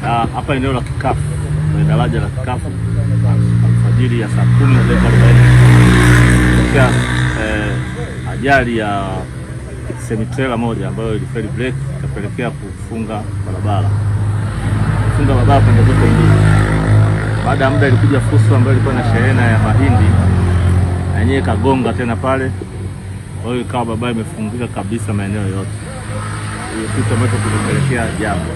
hapa eneo la Kikafu, kwenye daraja la Kikafu, alfajiri ya saa 10:40 kutokea ajali ya semi-trailer moja ambayo ilifeli breki ikapelekea kufunga barabara pande zote mbili. Baada ya muda ilikuja fuso ambayo ilikuwa na shehena ya mahindi na yenyewe kagonga tena pale, kwa hiyo ikawa barabara imefungika kabisa maeneo yote. Hiyo kitu ambacho kilipelekea jambo.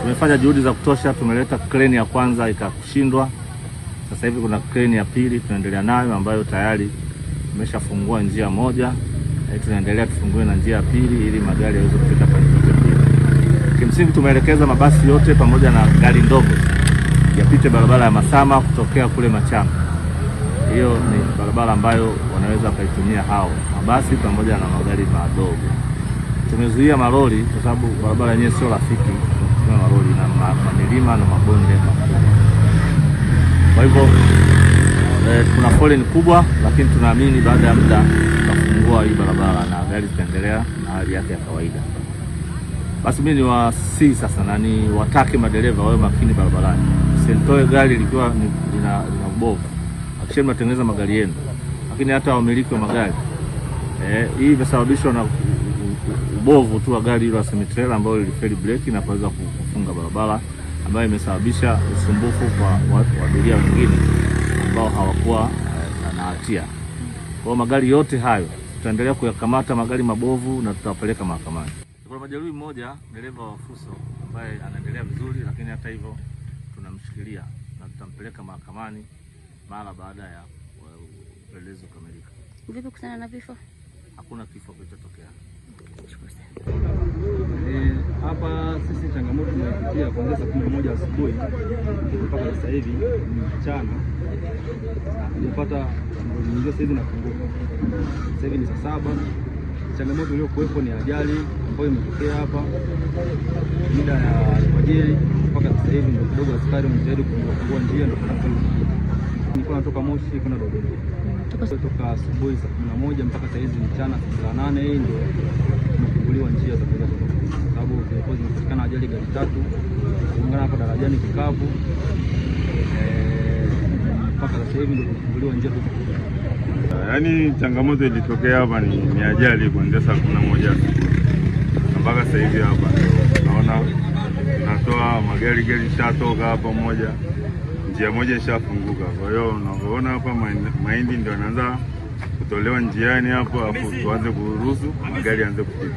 Tumefanya juhudi za kutosha, tumeleta kreni ya kwanza ikakushindwa. Sasa hivi kuna kreni ya pili tunaendelea nayo ambayo tayari tumeshafungua njia moja. Tunaendelea tufungue na njia ya pili ili magari yaweze kupita pande zote mbili. Kimsingi tumeelekeza mabasi yote pamoja na gari ndogo yapite barabara ya Masama kutokea kule Machanga. Hiyo ni barabara ambayo wanaweza kaitumia hao mabasi pamoja na magari madogo. Tumezuia malori kwa sababu barabara yenyewe sio rafiki kwa malori na milima na mabonde makubwa. Kwa hivyo kuna foleni kubwa, lakini tunaamini baada ya muda tutafungua hii barabara na gari zitaendelea na hali yake ya kawaida. Basi mimi ni wasihi sasa na ni watake madereva wawe makini barabarani. Msitoe gari likiwa lina ubovu. Hakikisheni mnatengeneza magari yenu. Lakini hata wamiliki wa magari hii imesababishwa na ubovu tu wa gari la semi-trailer ambayo ilifeli breki na kuweza kufunga barabara, ambayo imesababisha usumbufu kwa abiria wengine ambao hawakuwa na hatia. Kwa magari yote hayo tutaendelea kuyakamata magari mabovu na tutawapeleka mahakamani. Kuna majeruhi mmoja, dereva wa fuso ambaye anaendelea vizuri, lakini hata hivyo tunamshikilia na tutampeleka mahakamani mara baada ya upelelezi kukamilika. Vipi kusana na vifo? Hakuna kifo kilichotokea. Hapa sisi changamoto tunayopitia kuanzia saa 11 asubuhi mpaka sasa hivi ni mchana. Tumepata ndio sasa hivi nafunguka. Sasa hivi ni saa 7. Changamoto iliyokuwepo ni ajali ambayo imetokea hapa muda ya alfajiri mpaka sasa hivi ndio kidogo askari wanajaribu kufungua njia ndio tunakwenda. Nilikuwa natoka Moshi kwenda Dodoma. Kutoka asubuhi saa 11 mpaka sasa hivi mchana saa 8 hii ndio tunafunguliwa njia za kuja Dodoma. Sababu kulikuwa zimepatikana ajali gari 3 kuungana hapa darajani Kikavu. Mpaka sasa hivi ndio tunafunguliwa njia zote. Yaani changamoto ilitokea hapa ni ajali kuanzia saa 11 mpaka sasa hivi hapa. Naona tunatoa magari shatoka hapa moja. Njia moja ishafunguka. Kwa hiyo unaona hapa mahindi ndio yanaanza kutolewa njiani hapo, afu tuanze kuruhusu magari yaanze kupita.